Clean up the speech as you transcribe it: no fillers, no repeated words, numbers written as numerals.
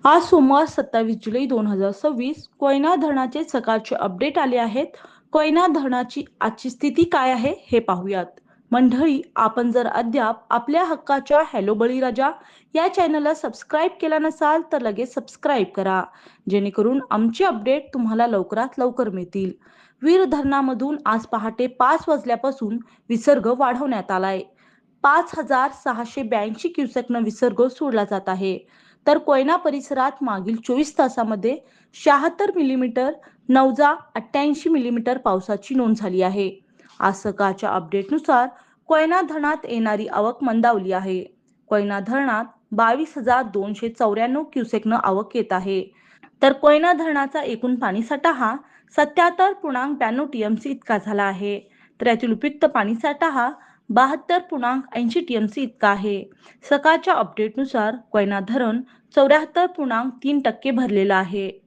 आज सोमवार 27 जुलै 2026 कोयना धरणाचे सकाळचे अपडेट आले आहेत. कोयना धरणाची आजची स्थिती काय आहे हे पाहूयात. मंडळी, आपण जर अद्याप आपल्या हक्काच्या हॅलो बळीराजा या चॅनलला सबस्क्राईब केला नसाल तर लगेच सबस्क्राईब करा, जेणेकरून आमचे अपडेट तुम्हाला लवकरात लवकर मिळतील. वीर धरणामधून आज पहाटे 5 वाजल्यापासून विसर्ग वाढवण्यात आलाय. 5,682 क्युसेकनं विसर्ग सोडला जात आहे. तर कोयना परिसरात मागील 24 तासामध्ये 76 मिलीमीटर, नवजा 88 मिलीमीटर पावसाची नोंद झाली आहे. आज सकाळच्या अपडेटनुसार कोयना धरणात येणारी आवक मंदावली आहे. कोयना धरणात 22,294 क्युसेकनं आवक येत आहे. तर कोयना धरणाचा एकूण पाणीसाठा हा 77.92 टीएमसी इतका झाला आहे. तर यातील उपयुक्त पाणीसाठा हा 72.80 टीएमसी इतका आहे. सकाळच्या अपडेटनुसार कोयना धरण 74.3% भरलेलं आहे.